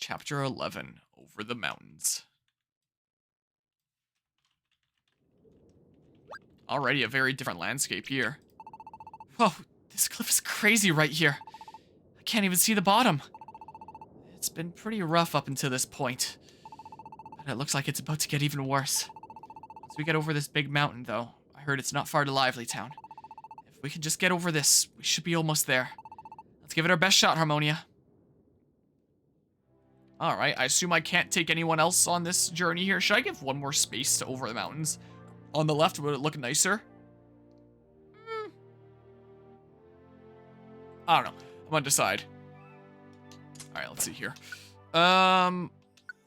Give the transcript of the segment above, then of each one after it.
Chapter 11, Over the Mountains. Already a very different landscape here. Whoa, this cliff is crazy right here. I can't even see the bottom. It's been pretty rough up until this point. But it looks like it's about to get even worse. Once we get over this big mountain, though, I heard it's not far to Lively Town. If we can just get over this, we should be almost there. Let's give it our best shot, Harmonia. Alright, I assume I can't take anyone else on this journey here. Should I give one more space to Over the Mountains? On the left, would it look nicer? I don't know. I'm undecided. Alright, let's see here.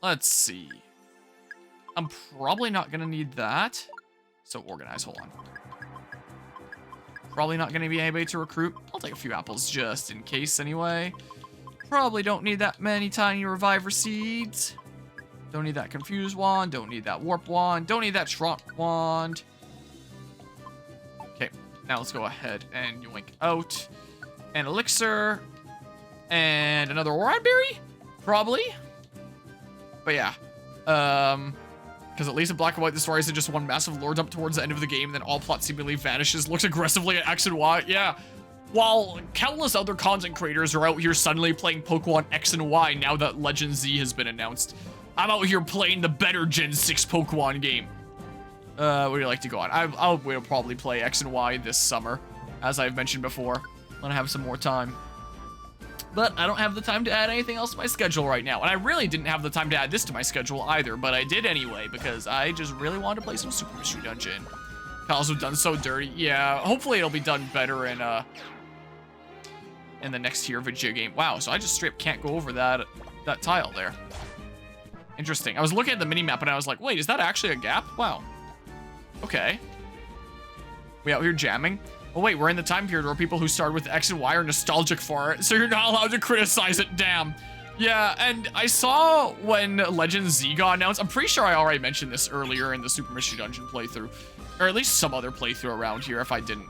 Let's see. I'm probably not gonna need that. So organize, hold on. Probably not gonna be anybody to recruit. I'll take a few apples just in case anyway. Probably don't need that many tiny reviver seeds. Don't need that confused wand. Don't need that warp wand. Don't need that shrunk wand. Okay, now let's go ahead and yoink out an elixir and another Oran berry, probably. But yeah, because at least in Black and White, the story isn't just one massive lore dump towards the end of the game, then all plot seemingly vanishes, looks aggressively at X and Y. Yeah. While countless other content creators are out here suddenly playing Pokemon X and Y now that Legend Z has been announced, I'm out here playing the better Gen 6 Pokemon game. What do you like to go on? We'll probably play X and Y this summer, as I've mentioned before, when I have some more time. But I don't have the time to add anything else to my schedule right now. And I really didn't have the time to add this to my schedule either, but I did anyway, because I just really wanted to play some Super Mystery Dungeon. Also done so dirty. Yeah, hopefully it'll be done better in the next tier video game. Wow, so I just straight up can't go over that tile there. Interesting. I was looking at the mini-map and I was like, wait, is that actually a gap? Wow. Okay. We out here jamming? Oh wait, we're in the time period where people who started with X and Y are nostalgic for it, so you're not allowed to criticize it, damn. Yeah, and I saw when Legend Z got announced, I'm pretty sure I already mentioned this earlier in the Super Mystery Dungeon playthrough, or at least some other playthrough around here if I didn't,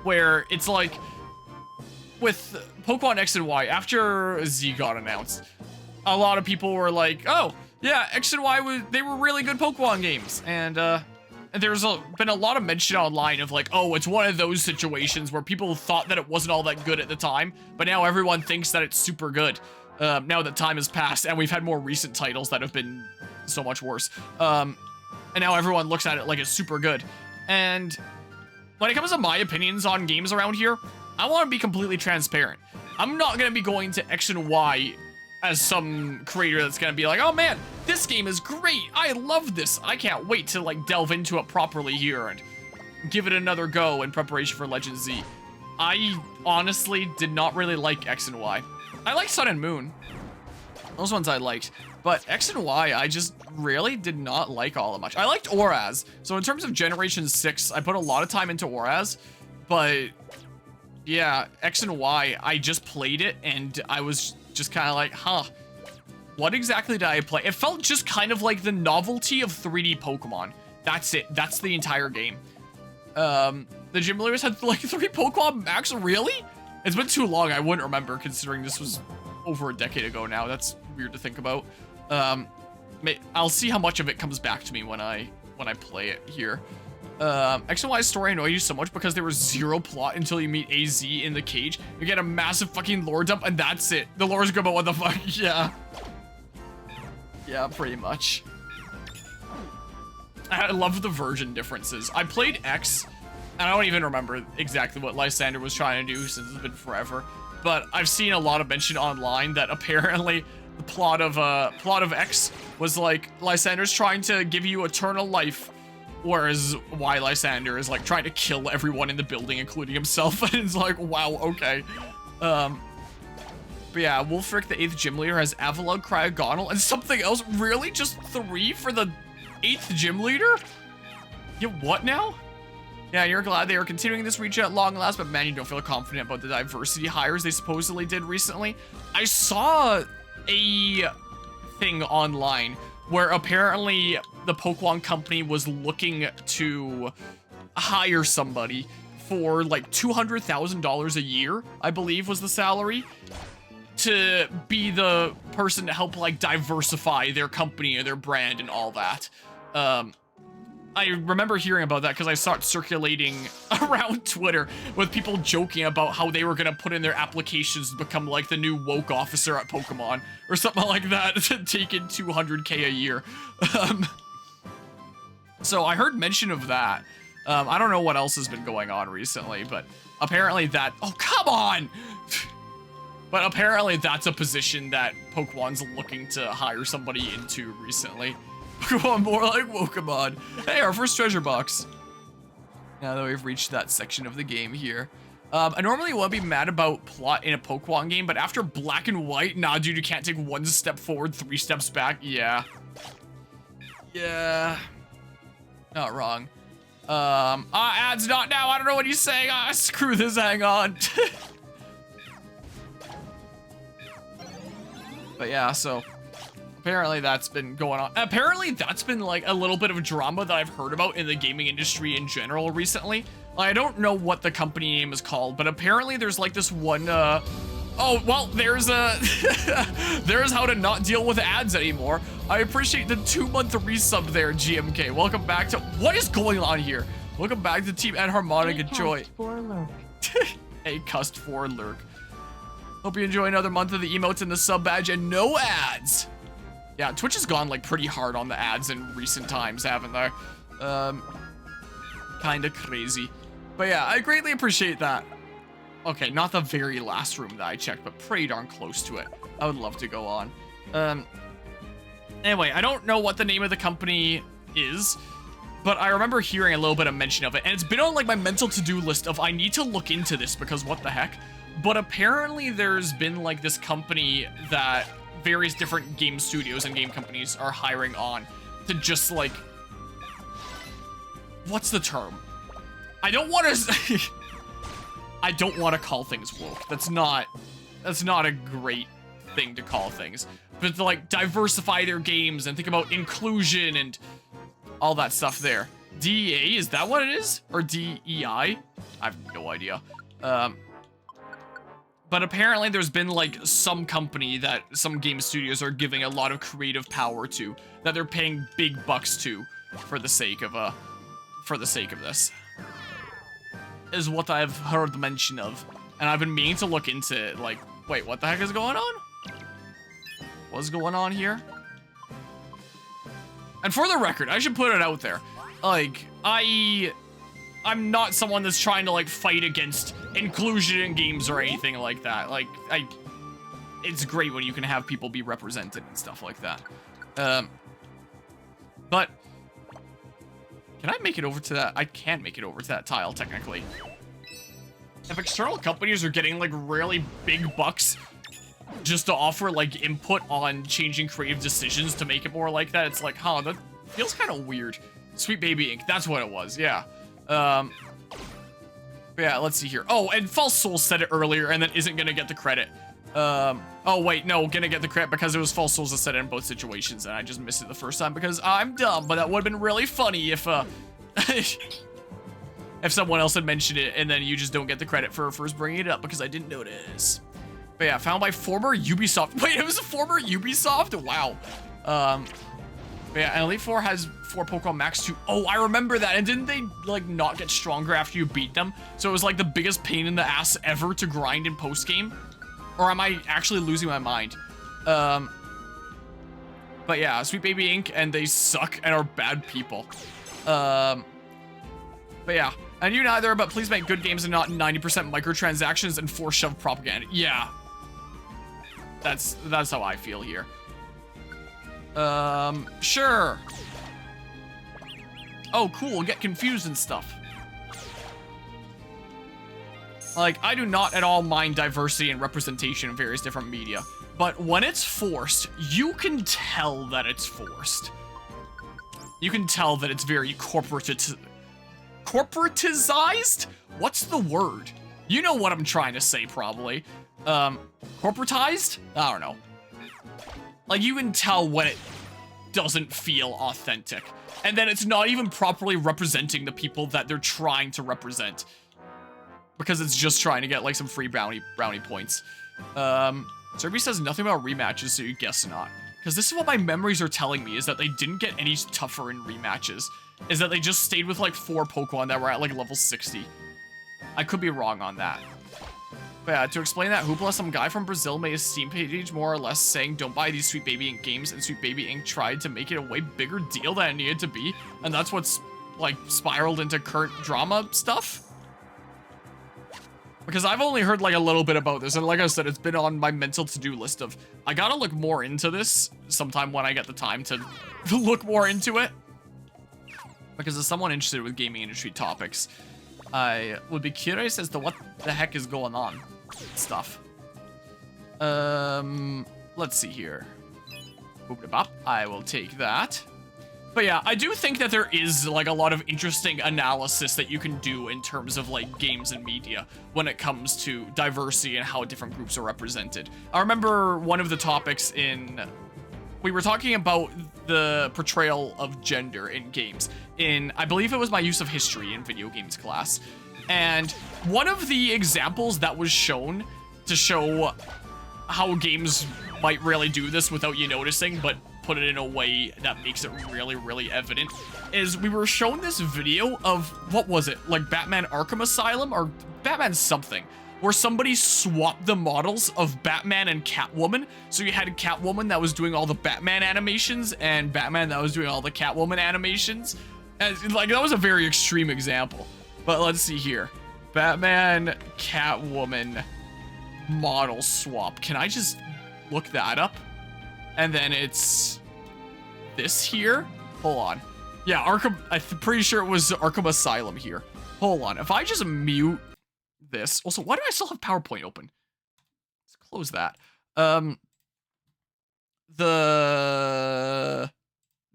where it's like, with Pokemon X and Y, after Z got announced, a lot of people were like, oh, yeah, X and Y, they were really good Pokemon games, and there's been a lot of mention online of like, oh, it's one of those situations where people thought that it wasn't all that good at the time, but now everyone thinks that it's super good, now that time has passed, and we've had more recent titles that have been so much worse, and now everyone looks at it like it's super good, and when it comes to my opinions on games around here, I want to be completely transparent. I'm not going to be going to X and Y as some creator that's going to be like, oh man, this game is great. I love this. I can't wait to like delve into it properly here and give it another go in preparation for Legend Z. I honestly did not really like X and Y. I liked Sun and Moon. Those ones I liked. But X and Y, I just really did not like all that much. I liked Oraz. So in terms of Generation 6, I put a lot of time into Oraz. But yeah, X and Y, I just played it and I was just kind of like, huh, what exactly did I play? It felt just kind of like the novelty of 3D Pokemon. That's it. That's the entire game. The gym leaders had like 3 Pokemon max, really? It's been too long, I wouldn't remember considering this was over a decade ago now. That's weird to think about. I'll see how much of it comes back to me when I play it here. X and Y's story annoyed you so much because there was 0 plot until you meet AZ in the cage. You get a massive fucking lore dump and that's it. The lore's good, but what the fuck? Yeah. Yeah, pretty much. I love the version differences. I played X, and I don't even remember exactly what Lysander was trying to do since it's been forever. But I've seen a lot of mention online that apparently the plot of X was like Lysander's trying to give you eternal life, whereas Y Lysander is like trying to kill everyone in the building, including himself. And it's like, wow, okay. But yeah, Wolfric, the 8th gym leader, has Avalugg, Cryogonal, and something else. Really? Just 3 for the 8th gym leader? Yeah, what now? Yeah, you're glad they are continuing this reach at long last, but man, you don't feel confident about the diversity hires they supposedly did recently. I saw a thing online where apparently the Pokemon Company was looking to hire somebody for like $200,000 a year, I believe was the salary. to be the person to help like diversify their company or their brand and all that. I remember hearing about that because I saw it circulating around Twitter with people joking about how they were going to put in their applications to become like the new woke officer at Pokemon or something like that to take in $200K a year. So I heard mention of that. I don't know what else has been going on recently, but apparently that... Oh, come on! But apparently that's a position that Pokemon's looking to hire somebody into recently. Pokemon more like Pokemon. Hey, our first treasure box. Now that we've reached that section of the game here. I normally wouldn't be mad about plot in a Pokemon game, but after Black and White, nah, dude, you can't take 1 step forward, 3 steps back. Yeah. Yeah. Not wrong. Ads not now. I don't know what he's saying. Screw this. Hang on. But yeah, so apparently that's been going on. Apparently that's been like a little bit of drama that I've heard about in the gaming industry in general recently. I don't know what the company name is called, but apparently there's like this one, oh, well, there's there's how to not deal with ads anymore. I appreciate the 2-month resub there, GMK. Welcome back to, what is going on here? Welcome back to Team Ed Harmonic and Joy. A cust for lurk. Hope you enjoy another month of the emotes and the sub badge and no ads. Yeah, Twitch has gone like pretty hard on the ads in recent times, haven't they? Kinda crazy. But yeah, I greatly appreciate that. Okay, not the very last room that I checked, but pretty darn close to it. I would love to go on. Anyway, I don't know what the name of the company is, but I remember hearing a little bit of mention of it, and it's been on like my mental to-do list of I need to look into this because what the heck. But apparently there's been like this company that various different game studios and game companies are hiring on to just like, what's the term? I don't want to I don't want to call things woke. That's not a great thing to call things. But to like diversify their games and think about inclusion and all that stuff there. DEA, is that what it is? Or DEI? I have no idea. But apparently there's been like some company that some game studios are giving a lot of creative power to, that they're paying big bucks to for the sake of this. Is what I've heard mention of. And I've been meaning to look into it, like, wait, what the heck is going on? What's going on here? And for the record, I should put it out there. Like, I'm not someone that's trying to like fight against inclusion in games or anything like that. Like, it's great when you can have people be represented and stuff like that. But can I make it over to that? I can make it over to that tile, technically. If external companies are getting like really big bucks just to offer like input on changing creative decisions to make it more like that, it's like, huh, that feels kind of weird. Sweet Baby Inc. That's what it was, yeah. Yeah, let's see here. Oh, and False Soul said it earlier and then isn't gonna get the credit. Oh wait, no, gonna get the credit because it was False Souls that said it in both situations and I just missed it the first time because I'm dumb, but that would have been really funny if, if someone else had mentioned it and then you just don't get the credit for first bringing it up because I didn't notice. But yeah, found by former Ubisoft. Wait, it was a former Ubisoft? Wow. But yeah, and Elite Four has 4 Pokemon Max 2. Oh, I remember that. And didn't they, like, not get stronger after you beat them? So it was, like, the biggest pain in the ass ever to grind in post-game? Or am I actually losing my mind? But yeah, Sweet Baby Inc. and they suck and are bad people. But yeah, and you neither, but please make good games and not 90% microtransactions and force shove propaganda. Yeah. That's how I feel here. Sure. Oh, cool, get confused and stuff. Like, I do not at all mind diversity and representation in various different media, but when it's forced, you can tell that it's forced. You can tell that it's very corporatized? What's the word? You know what I'm trying to say, probably. Corporatized? I don't know. Like, you can tell when it doesn't feel authentic. And then it's not even properly representing the people that they're trying to represent. Because it's just trying to get, like, some free brownie points. Serby says nothing about rematches, so you guess not. Because this is what my memories are telling me, is that they didn't get any tougher in rematches. Is that they just stayed with like 4 Pokemon that were at like level 60. I could be wrong on that. But yeah, to explain that, Hoopla, some guy from Brazil made a Steam page more or less saying don't buy these Sweet Baby Inc. games, and Sweet Baby Inc. tried to make it a way bigger deal than it needed to be, and that's what's like spiraled into current drama stuff. Because I've only heard like a little bit about this, and like I said, it's been on my mental to-do list of I gotta look more into this sometime when I get the time to look more into it. Because as someone interested with gaming industry topics, I would be curious as to what the heck is going on. Stuff. Let's see here. Boop-de-bop. I will take that. But yeah, I do think that there is like a lot of interesting analysis that you can do in terms of like games and media when it comes to diversity and how different groups are represented. I remember one of the topics we were talking about the portrayal of gender in games I believe it was my use of history in video games class. And one of the examples that was shown to show how games might really do this without you noticing, but put it in a way that makes it really, really evident, is we were shown this video of, what was it? Like Batman Arkham Asylum or Batman something, where somebody swapped the models of Batman and Catwoman. So you had Catwoman that was doing all the Batman animations and Batman that was doing all the Catwoman animations. And like, that was a very extreme example. But let's see here. Batman, Catwoman, model swap. Can I just look that up? And then it's this here. Hold on. Yeah, Arkham, I'm pretty sure it was Arkham Asylum here. Hold on. If I just mute this. Also, why do I still have PowerPoint open? Let's close that.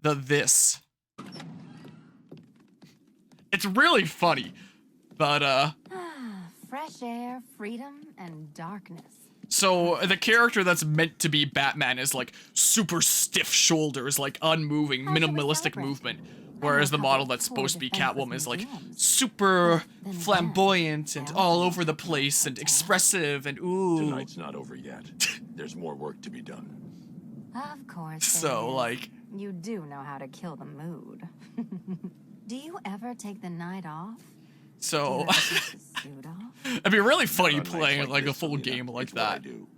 This. It's really funny, but fresh air, freedom, and darkness. So the character that's meant to be Batman is like super stiff shoulders, like unmoving, minimalistic movement. Whereas the model that's supposed to be Catwoman is like super flamboyant and all over the place and expressive and ooh. Tonight's not over yet. There's more work to be done. Of course. So like, you do know how to kill the mood. Do you ever take the night off? so Suit off? it'd be really funny Not on nights playing like a this, full Selena. game like It's what I that. do.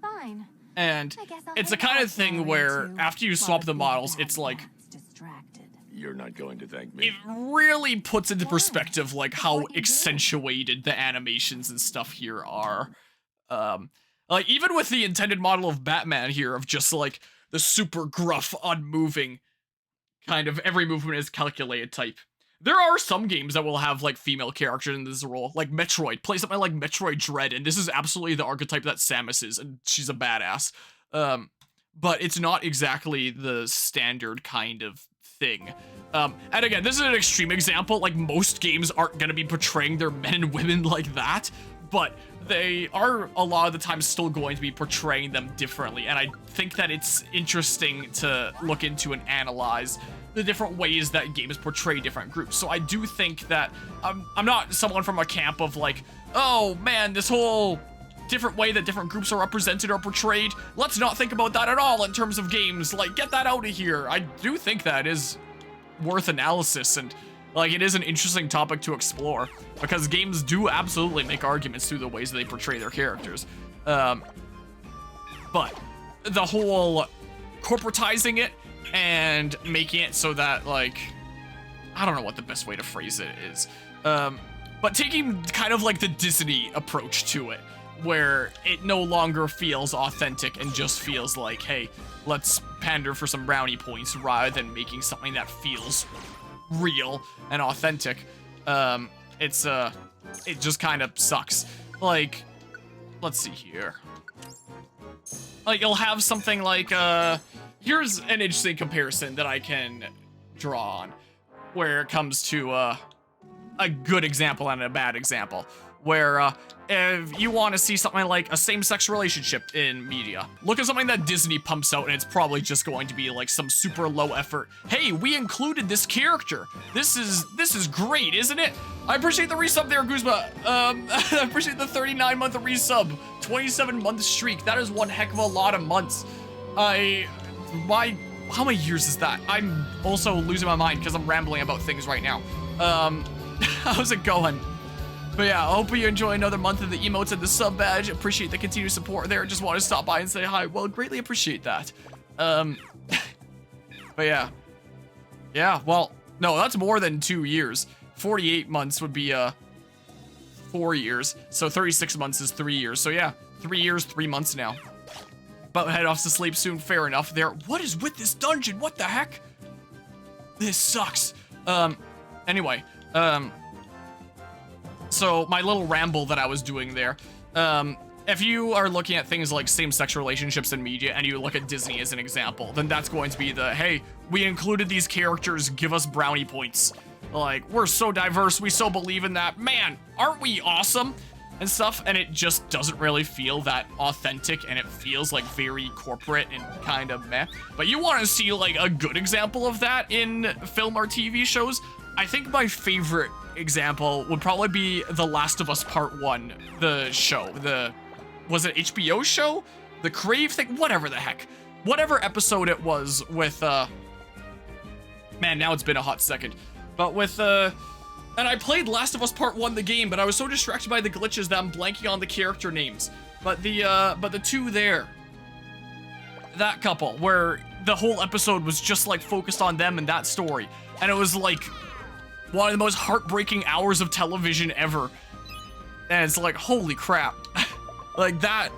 Fine. And I guess I'll it's the hang kind out of thing for a where two after you while swap the big models, bad it's like, cat's distracted. You're not going to thank me. it really puts into perspective like how What you do. accentuated the animations and stuff here are. Like even with the intended model of Batman here of just like the super gruff, unmoving kind of every movement is calculated type. There are some games that will have like female characters in this role, like Metroid. Play something like Metroid Dread, and this is absolutely the archetype that Samus is, and she's a badass. But it's not exactly the standard kind of thing. And again, this is an extreme example. Like most games aren't gonna be portraying their men and women like that, but they are a lot of the time still going to be portraying them differently. And I think that it's interesting to look into and analyze the different ways that games portray different groups. So I do think that I'm not someone from a camp of like, oh man, this whole different way that different groups are represented or portrayed, let's not think about that at all in terms of games. Like, get that out of here. I do think that is worth analysis, and like it is an interesting topic to explore because games do absolutely make arguments through the ways that they portray their characters. But the whole corporatizing it and making it so that like, I don't know what the best way to phrase it is, but taking kind of like the Disney approach to it, where it no longer feels authentic and just feels like, hey, let's pander for some brownie points rather than making something that feels real and authentic. It just kind of sucks. Like, let's see here. Like, you'll have something like, here's an interesting comparison that I can draw on, where it comes to, a good example and a bad example. where if you want to see something like a same-sex relationship in media, look at something that Disney pumps out and it's probably just going to be like some super low effort, hey, we included this character. This is great, isn't it? I appreciate the resub there, Guzma. I appreciate the 39-month resub, 27-month streak. That is one heck of a lot of months. How many years is that? I'm also losing my mind because I'm rambling about things right now. How's it going? But yeah, I hope you enjoy another month of the emotes and the sub badge. Appreciate the continued support there. Just want to stop by and say hi. Well, greatly appreciate that. But yeah. Yeah, well, no, that's more than 2 years. 48 months would be 4 years. So 36 months is 3 years. So yeah, 3 years, 3 months now. But head off to sleep soon. Fair enough there. What is with this dungeon? What the heck? This sucks. Anyway, so my little ramble that I was doing there, if you are looking at things like same-sex relationships in media and you look at Disney as an example, then that's going to be the, hey, we included these characters, give us brownie points. Like, we're so diverse, we so believe in that. Man, aren't we awesome? And stuff, and it just doesn't really feel that authentic, and it feels like very corporate and kind of meh. But you want to see like a good example of that in film or TV shows? I think my favorite example would probably be The Last of Us Part 1, the show. Was it HBO show? The Crave thing? Whatever the heck. Whatever episode it was with, man, now it's been a hot second. But with, and I played Last of Us Part 1, the game, but I was so distracted by the glitches that I'm blanking on the character names. But the two there, that couple, where the whole episode was just like focused on them and that story. And it was like one of the most heartbreaking hours of television ever. And it's like, holy crap. Like that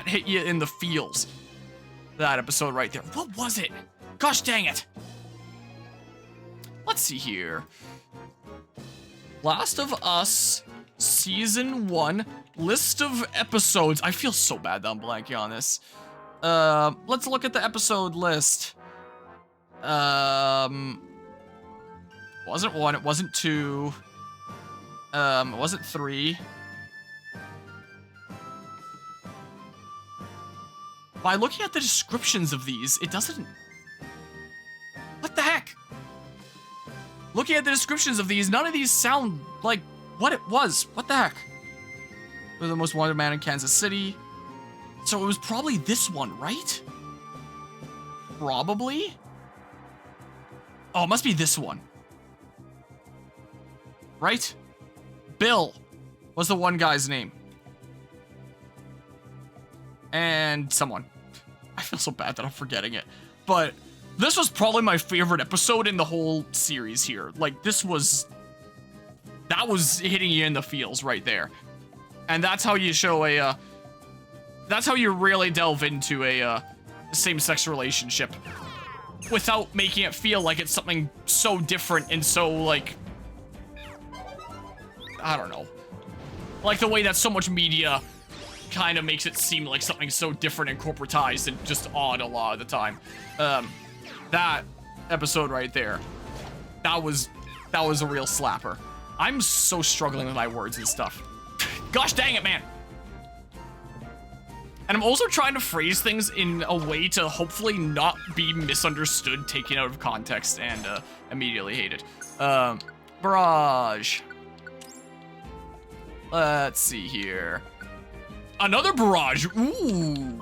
hit you in the feels. That episode right there. What was it? Gosh dang it. Let's see here. Last of Us Season 1 list of episodes. I feel so bad that I'm blanking on this. Let's look at the episode list. Wasn't 1, it wasn't 2. It wasn't 3. By looking at the descriptions of these, it doesn't... What the heck? Looking at the descriptions of these, none of these sound like what it was. What the heck? We're the most wanted man in Kansas City. So it was probably this one, right? Probably? Oh, it must be this one. Right? Bill was the one guy's name. And someone. I feel so bad that I'm forgetting it. But this was probably my favorite episode in the whole series here. Like, that was hitting you in the feels right there. And that's how you show that's how you really delve into a same-sex relationship without making it feel like it's something so different and so, like, I don't know. Like the way that so much media kind of makes it seem like something so different and corporatized and just odd a lot of the time. That episode right there, that was a real slapper. I'm so struggling with my words and stuff. Gosh dang it, man. And I'm also trying to phrase things in a way to hopefully not be misunderstood, taken out of context, and immediately hated. Barrage. Let's see here. Another barrage. Ooh.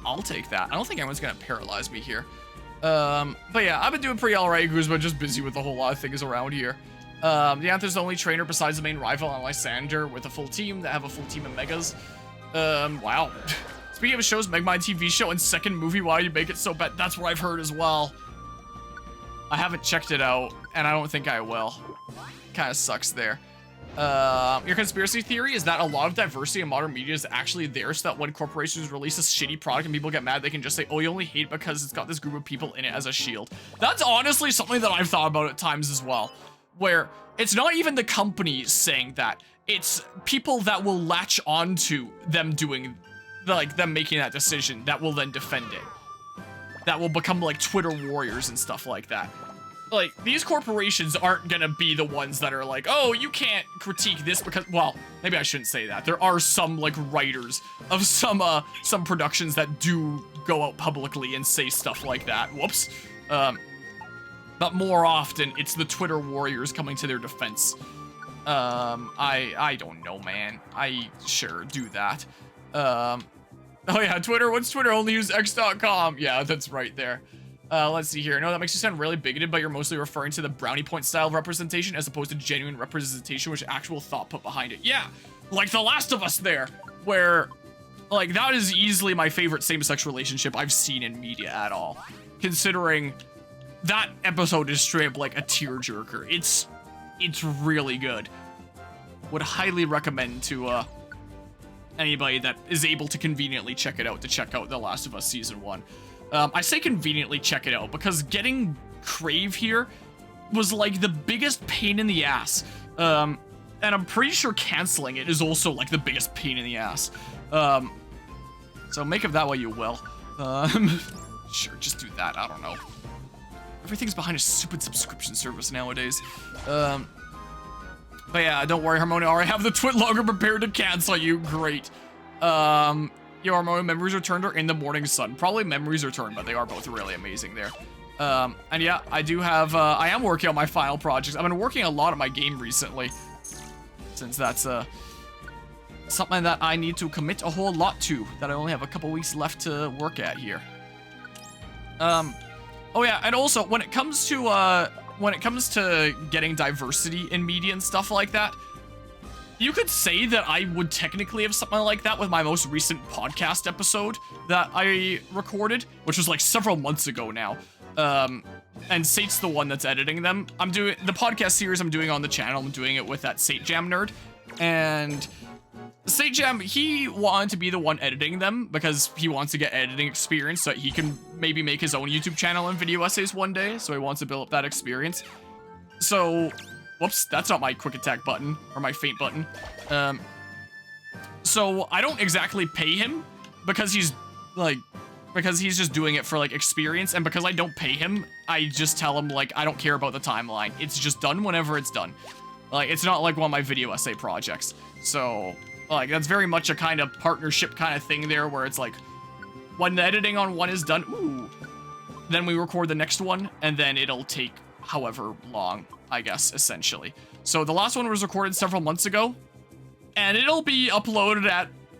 I'll take that. I don't think anyone's gonna paralyze me here. But yeah, I've been doing pretty alright, Guzma, just busy with a whole lot of things around here. The Anther's the only trainer besides the main rival on Lysander with a full team that have a full team of megas. Wow. Speaking of shows, Megmine TV show and second movie, why you make it so bad? That's what I've heard as well. I haven't checked it out, and I don't think I will. Kinda sucks there. Your conspiracy theory is that a lot of diversity in modern media is actually there so that when corporations release a shitty product and people get mad, they can just say, oh, you only hate it because it's got this group of people in it as a shield. That's honestly something that I've thought about at times as well, where it's not even the companies saying that, it's people that will latch onto them doing, like, them making that decision that will then defend it. That will become like Twitter warriors and stuff like that. like, these corporations aren't gonna be the ones that are like, oh, you can't critique this because, well, maybe I shouldn't say that. There are some, like, writers of some productions that do go out publicly and say stuff like that. Whoops. But more often, it's the Twitter warriors coming to their defense. I don't know, man. I sure do that. Oh yeah, Twitter, what's Twitter? Only use x.com. Yeah, that's right there. Let's see here. No, that makes you sound really bigoted, but you're mostly referring to the brownie point style of representation as opposed to genuine representation, which actual thought put behind it. Yeah, like The Last of Us there, where, like, that is easily my favorite same-sex relationship I've seen in media at all. Considering that episode is straight up like a tearjerker. It's really good. Would highly recommend to, anybody that is able to conveniently check it out, to check out The Last of Us Season 1. I say conveniently check it out because getting Crave here was like the biggest pain in the ass. And I'm pretty sure canceling it is also like the biggest pain in the ass. So make of that what you will. Sure, just do that, I don't know. Everything's behind a stupid subscription service nowadays. But yeah, don't worry, Harmonia, I have the twit logger prepared to cancel you, great. Your Harmonia Memories Returned or In the Morning Sun. Probably Memories Returned, but they are both really amazing there. And yeah, I do have, I am working on my final projects. I've been working a lot on my game recently, since that's, something that I need to commit a whole lot to, that I only have a couple weeks left to work at here. Oh yeah, and also, when it comes to getting diversity in media and stuff like that, you could say that I would technically have something like that with my most recent podcast episode that I recorded, which was like several months ago now. And Sate's the one that's editing them. I'm doing the podcast series I'm doing on the channel. I'm doing it with that Sate Jam nerd. And Sate Jam, he wanted to be the one editing them because he wants to get editing experience so that he can maybe make his own YouTube channel and video essays one day. So he wants to build up that experience. So, whoops, that's not my quick attack button or my feint button. So I don't exactly pay him because he's just doing it for like experience, and because I don't pay him, I just tell him like I don't care about the timeline. It's just done whenever it's done. Like, it's not like one of my video essay projects. So, like, that's very much a kind of partnership kind of thing there, where it's like, when the editing on one is done, ooh, then we record the next one, and then it'll take however long, I guess, essentially. So the last one was recorded several months ago, and it'll be uploaded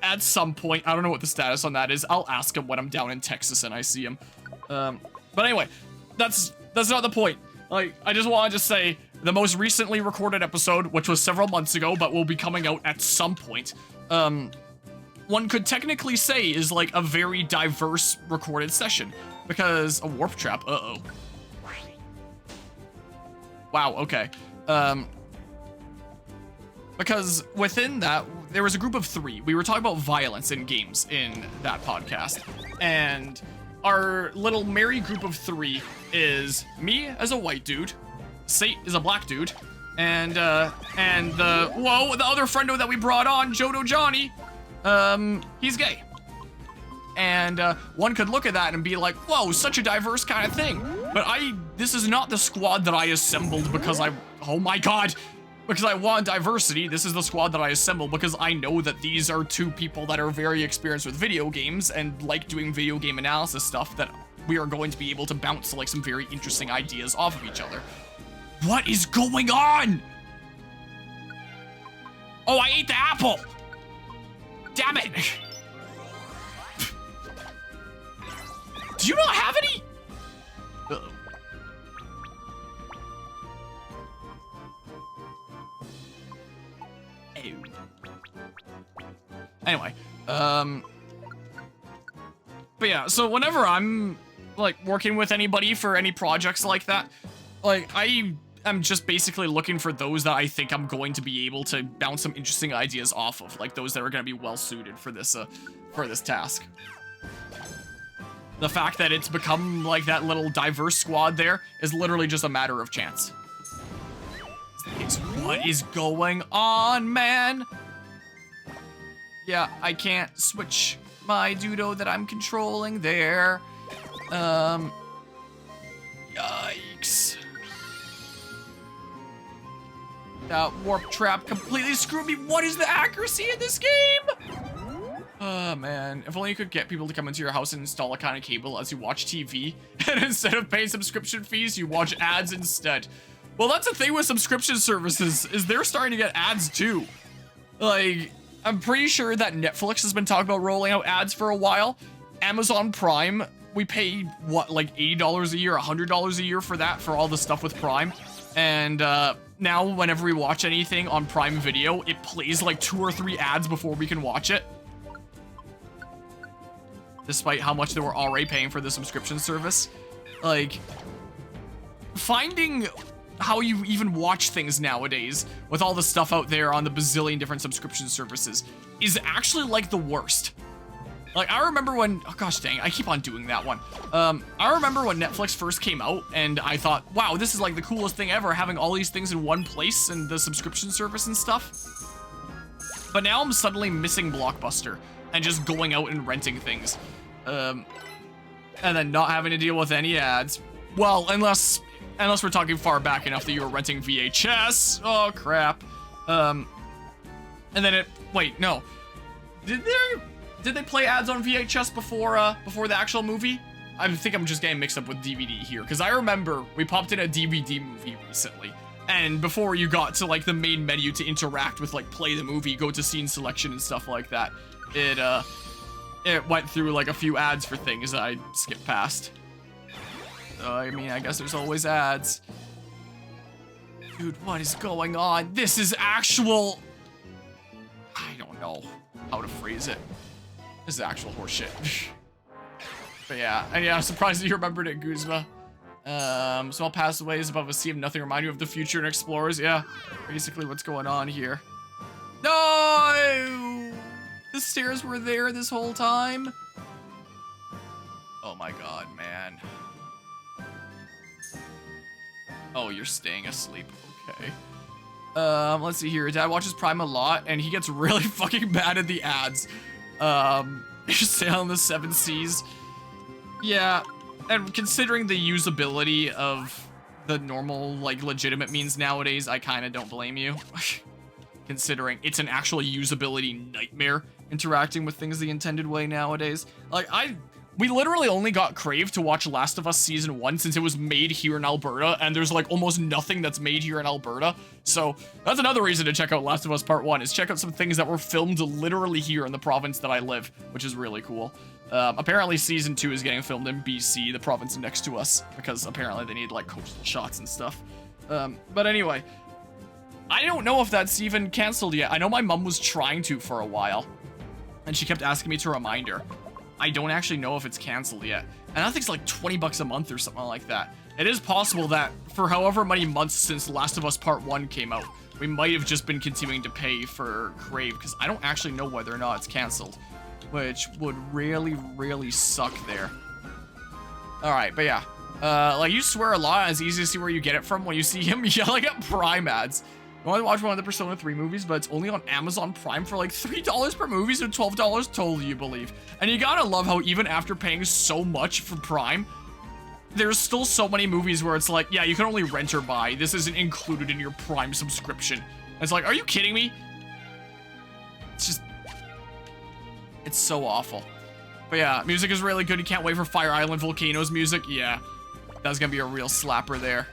at some point. I don't know what the status on that is. I'll ask him when I'm down in Texas and I see him. But anyway, that's not the point. Like, I just wanted to say, the most recently recorded episode, which was several months ago, but will be coming out at some point, one could technically say is like a very diverse recorded session, because a warp trap, uh-oh. Wow, okay. Because within that, there was a group of 3. We were talking about violence in games in that podcast. And our little merry group of 3 is me as a white dude, Sate is a black dude, and the other friendo that we brought on, Jodo Johnny, he's gay. And one could look at that and be like, whoa, such a diverse kind of thing. But this is not the squad that I assembled because oh my god, because I want diversity. This is the squad that I assembled because I know that these are 2 people that are very experienced with video games and like doing video game analysis stuff, that we are going to be able to bounce like some very interesting ideas off of each other. What is going on? Oh, I ate the apple. Damn it. Do you not have any? Uh-oh. Anyway, but yeah, so whenever I'm like working with anybody for any projects like that, like I'm just basically looking for those that I think I'm going to be able to bounce some interesting ideas off of, like those that are going to be well suited for this task. The fact that it's become like that little diverse squad there is literally just a matter of chance. What is going on, man? Yeah, I can't switch my Dudo that I'm controlling there. Yikes. That warp trap completely screwed me. What is the accuracy in this game? Oh, man. If only you could get people to come into your house and install a kind of cable as you watch TV. And instead of paying subscription fees, you watch ads instead. Well, that's the thing with subscription services, is they're starting to get ads too. Like, I'm pretty sure that Netflix has been talking about rolling out ads for a while. Amazon Prime, we pay, what, like $80 a year, $100 a year for that, for all the stuff with Prime. And now whenever we watch anything on Prime Video, it plays like 2 or 3 ads before we can watch it. Despite how much they were already paying for the subscription service. Like, finding how you even watch things nowadays with all the stuff out there on the bazillion different subscription services is actually like the worst. Like, I remember when, oh gosh dang, I keep on doing that one. I remember when Netflix first came out and I thought, wow, this is like the coolest thing ever, having all these things in one place and the subscription service and stuff. But now I'm suddenly missing Blockbuster and just going out and renting things. And then not having to deal with any ads. Well, unless we're talking far back enough that you were renting VHS. Oh, crap. And then wait, no. Did they play ads on VHS before the actual movie? I think I'm just getting mixed up with DVD here, because I remember we popped in a DVD movie recently, and before you got to like the main menu to interact with like play the movie, go to scene selection and stuff like that, it went through like a few ads for things that I skipped past. So, I mean, I guess there's always ads. Dude, what is going on? This is actual... I don't know how to phrase it. This is actual horseshit. But yeah, and yeah, I'm surprised that you remembered it, Guzma. Small pathways above a sea of nothing remind you of the future and explorers. Yeah, basically what's going on here. No! The stairs were there this whole time? Oh my god, man. Oh, you're staying asleep. Okay. Let's see here. Dad watches Prime a lot, and he gets really fucking mad at the ads. You're sailing the 7 seas. Yeah, and considering the usability of the normal, like, legitimate means nowadays, I kind of don't blame you. Considering it's an actual usability nightmare interacting with things the intended way nowadays. Like, we literally only got Crave to watch Last of Us Season 1 since it was made here in Alberta, and there's like almost nothing that's made here in Alberta. So that's another reason to check out Last of Us Part 1, is check out some things that were filmed literally here in the province that I live, which is really cool. Apparently Season 2 is getting filmed in BC, the province next to us, because apparently they need like coastal shots and stuff. But anyway, I don't know if that's even canceled yet. I know my mom was trying to for a while, and she kept asking me to remind her. I don't actually know if it's canceled yet. And I think it's like 20 bucks a month or something like that. It is possible that for however many months since Last of Us Part 1 came out, we might have just been continuing to pay for Crave, because I don't actually know whether or not it's canceled, which would really, really suck there. Alright, but yeah. Like, you swear a lot, and it's easy to see where you get it from when you see him yelling at Prime ads. I want to watch one of the Persona 3 movies, but it's only on Amazon Prime for like $3 per movie, so $12 total, you believe. And you gotta love how even after paying so much for Prime, there's still so many movies where it's like, yeah, you can only rent or buy. This isn't included in your Prime subscription. And it's like, are you kidding me? It's just... it's so awful. But yeah, music is really good. You can't wait for Fire Island Volcano's music. Yeah, that's gonna be a real slapper there.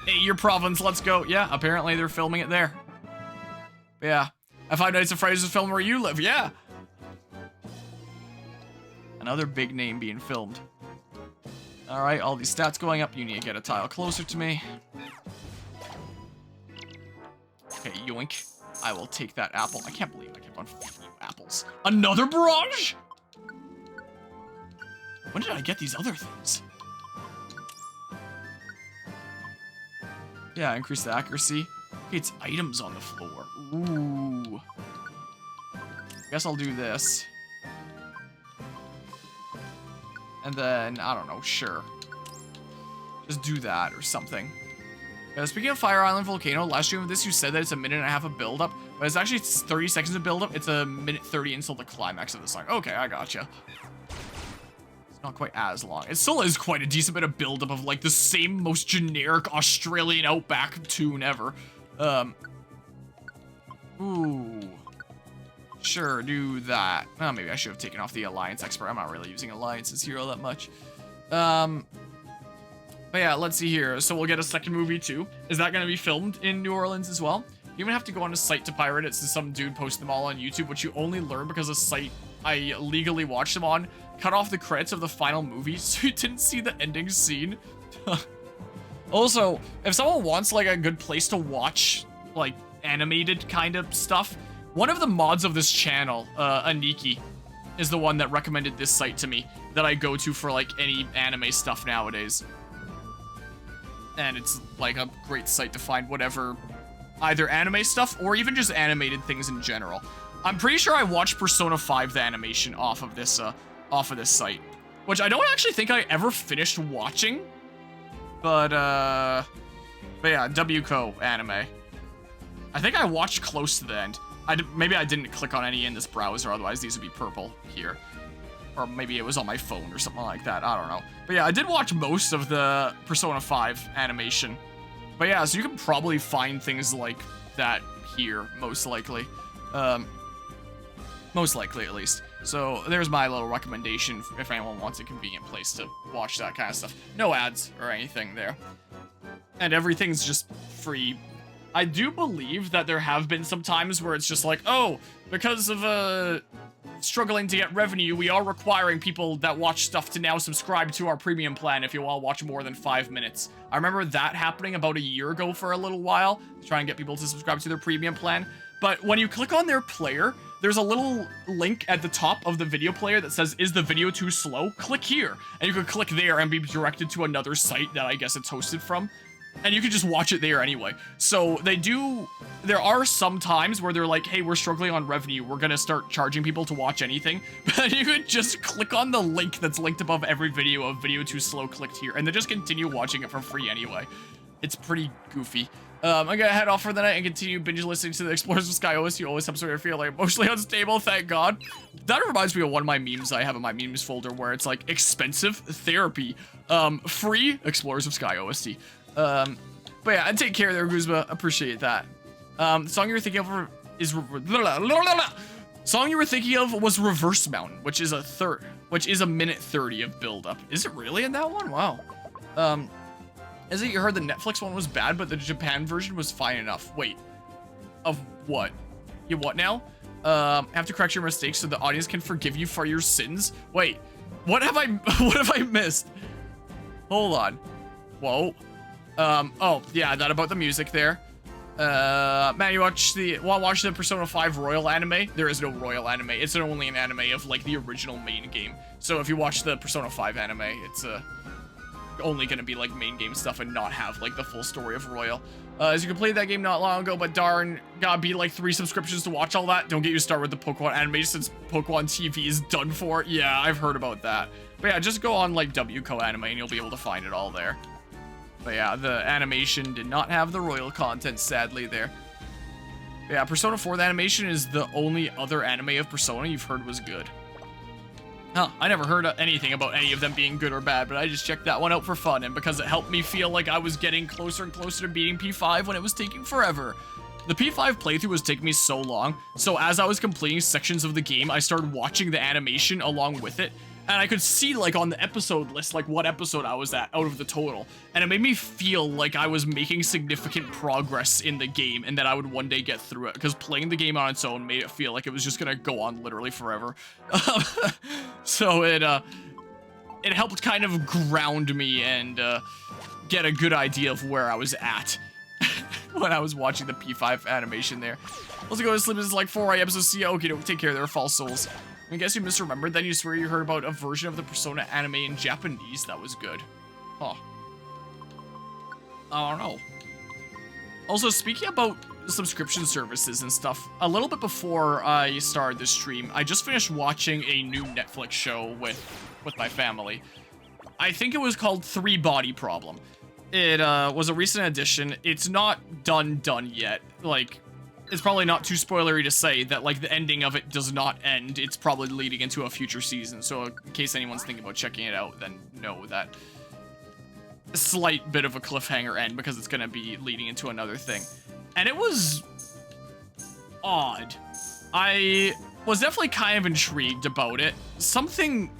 Hey, your province, let's go. Yeah, apparently they're filming it there. But yeah. Five Nights at Freddy's is filmed where you live. Yeah. Another big name being filmed. Alright, all these stats going up. You need to get a tile closer to me. Okay, yoink. I will take that apple. I can't believe I kept on feeding you apples. Another barrage? When did I get these other things? Yeah, increase the accuracy. Okay, it's items on the floor. Ooh. Guess I'll do this. And then, I don't know, sure. Just do that or something. Speaking of Fire Island Volcano, last stream of this you said that it's a minute and a half of build-up, but it's actually 30 seconds of build-up. It's a minute 30 until the climax of the song. Okay, I gotcha. Not quite as long. It still is quite a decent bit of build-up of like the same most generic Australian Outback tune ever. Ooh. Sure, do that. Oh, maybe I should have taken off the Alliance Expert. I'm not really using Alliances here all that much. But yeah, let's see here. So we'll get a second movie too. Is that going to be filmed in New Orleans as well? You even have to go on a site to pirate it, since some dude posted them all on YouTube, which you only learn because a site I legally watched them on cut off the credits of the final movie, so you didn't see the ending scene. Also, if someone wants like a good place to watch like animated kind of stuff, one of the mods of this channel, Aniki, is the one that recommended this site to me that I go to for like any anime stuff nowadays. And it's like a great site to find whatever, either anime stuff or even just animated things in general. I'm pretty sure I watched Persona 5 the animation off of this site, which I don't actually think I ever finished watching. But yeah, WCO anime. I think I watched close to the end. Maybe I didn't click on any in this browser, otherwise these would be purple here. Or maybe it was on my phone or something like that, I don't know. But yeah, I did watch most of the Persona 5 animation. But yeah, so you can probably find things like that here, most likely. Most likely, at least. So there's my little recommendation if anyone wants a convenient place to watch that kind of stuff. No ads or anything there. And everything's just free. I do believe that there have been some times where it's just like, oh, because of struggling to get revenue, we are requiring people that watch stuff to now subscribe to our premium plan if you want to watch more than 5 minutes. I remember that happening about a year ago for a little while, to try and get people to subscribe to their premium plan. But when you click on their player, there's a little link at the top of the video player that says, is the video too slow? Click here. And you can click there and be directed to another site that I guess it's hosted from. And you can just watch it there anyway. So there are some times where they're like, hey, we're struggling on revenue. We're going to start charging people to watch anything. But you could just click on the link that's linked above every video of video too slow clicked here. And then just continue watching it for free anyway. It's pretty goofy. I'm gonna head off for the night and continue binge listening to the Explorers of Sky OS. You always helps me feel like emotionally unstable, thank God. That reminds me of one of my memes I have in my memes folder where it's like expensive therapy, free Explorers of Sky OST. But yeah, and take care there, Guzma. Appreciate that. The song you were thinking of is song you were thinking of was Reverse Mountain, which is a minute 30 of build up. Is it really in that one? Wow. Is it you heard the Netflix one was bad, but the Japan version was fine enough? Wait, of what? You what now? Have to correct your mistakes so the audience can forgive you for your sins? Wait, what have I missed? Hold on. Whoa. Oh, yeah, that about the music there. Man, you want to watch the Persona 5 Royal anime? There is no Royal anime. It's only an anime of, like, the original main game. So if you watch the Persona 5 anime, it's, only gonna be, like, main game stuff and not have, like, the full story of Royal. As you completed that game not long ago, but darn, gotta be, like, 3 subscriptions to watch all that. Don't get you started with the Pokemon anime since Pokemon TV is done for. Yeah, I've heard about that. But yeah, just go on, like, WCO anime and you'll be able to find it all there. But yeah, the animation did not have the Royal content, sadly, there. But yeah, Persona 4, the animation is the only other anime of Persona you've heard was good. Huh, I never heard anything about any of them being good or bad, but I just checked that one out for fun, and because it helped me feel like I was getting closer and closer to beating P5 when it was taking forever. The P5 playthrough was taking me so long, so as I was completing sections of the game, I started watching the animation along with it, and I could see, like, on the episode list, like, what episode I was at out of the total. And it made me feel like I was making significant progress in the game and that I would one day get through it. Because playing the game on its own made it feel like it was just gonna go on literally forever. So it helped kind of ground me and get a good idea of where I was at when I was watching the P5 animation there. Let's go to sleep. This is like 4 episodes. See ya. Okay, take care. They're false souls. I guess you misremembered then. You swear you heard about a version of the Persona anime in Japanese that was good. Huh. I don't know. Also, speaking about subscription services and stuff, a little bit before I started this stream, I just finished watching a new Netflix show with my family. I think it was called 3 Body Problem. It was a recent addition. It's not done yet. Like, it's probably not too spoilery to say that, like, the ending of it does not end. It's probably leading into a future season, so in case anyone's thinking about checking it out, then know that a slight bit of a cliffhanger end because it's gonna be leading into another thing. And it was odd. I was definitely kind of intrigued about it. Some things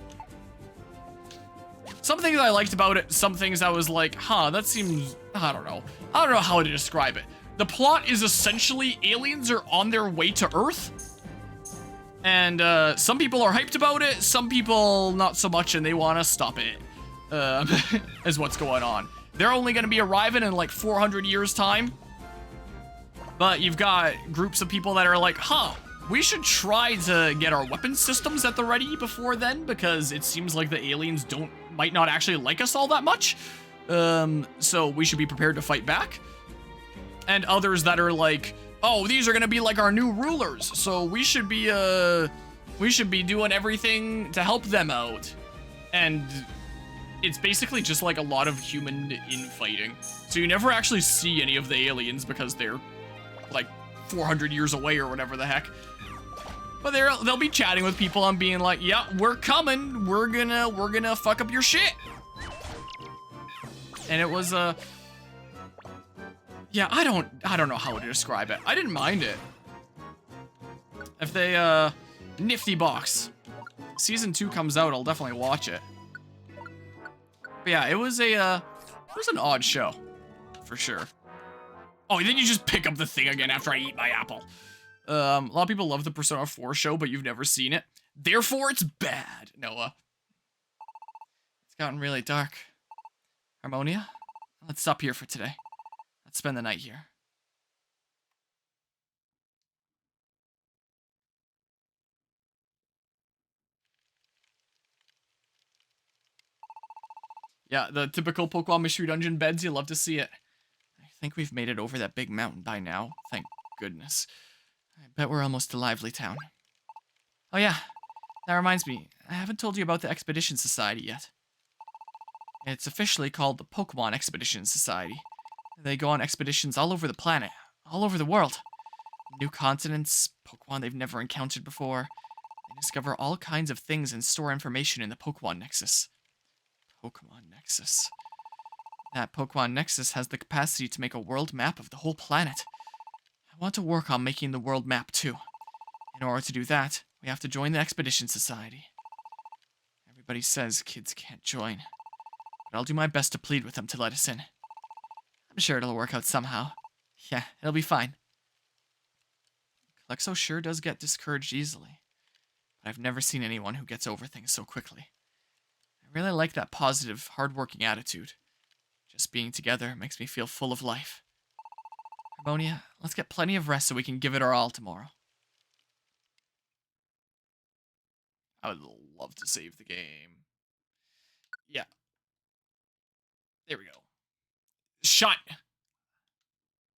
I liked about it, some things I was like, huh, that seems, I don't know. I don't know how to describe it. The plot is essentially aliens are on their way to Earth. And some people are hyped about it, some people not so much, and they want to stop it. Is what's going on. They're only going to be arriving in like 400 years time. But you've got groups of people that are like, huh, we should try to get our weapon systems at the ready before then, because it seems like the aliens might not actually like us all that much. So we should be prepared to fight back. And others that are like, oh, these are gonna be like our new rulers, so we should be doing everything to help them out. And it's basically just like a lot of human infighting. So you never actually see any of the aliens because they're like 400 years away or whatever the heck. But they'll be chatting with people and being like, yeah, we're coming. We're gonna fuck up your shit. And it was yeah, I don't know how to describe it. I didn't mind it. If they nifty box. Season 2 comes out, I'll definitely watch it. But yeah, it was an odd show, for sure. Oh, then you just pick up the thing again after I eat my apple. A lot of people love the Persona 4 show, but you've never seen it. Therefore, it's bad, Noah. It's gotten really dark. Harmonia, let's stop here for today. Let's spend the night here. Yeah, the typical Pokemon Mystery Dungeon beds, you love to see it. I think we've made it over that big mountain by now. Thank goodness. I bet we're almost to Lively Town. Oh yeah, that reminds me. I haven't told you about the Expedition Society yet. It's officially called the Pokemon Expedition Society. They go on expeditions all over the planet, all over the world. New continents, Pokemon they've never encountered before. They discover all kinds of things and store information in the Pokemon Nexus. Pokemon Nexus. That Pokemon Nexus has the capacity to make a world map of the whole planet. I want to work on making the world map too. In order to do that, we have to join the Expedition Society. Everybody says kids can't join, but I'll do my best to plead with them to let us in. I'm sure it'll work out somehow. Yeah, it'll be fine. Kalexo sure does get discouraged easily, but I've never seen anyone who gets over things so quickly. I really like that positive, hard-working attitude. Just being together makes me feel full of life. Harmonia, let's get plenty of rest so we can give it our all tomorrow. I would love to save the game. Yeah. There we go. Shut.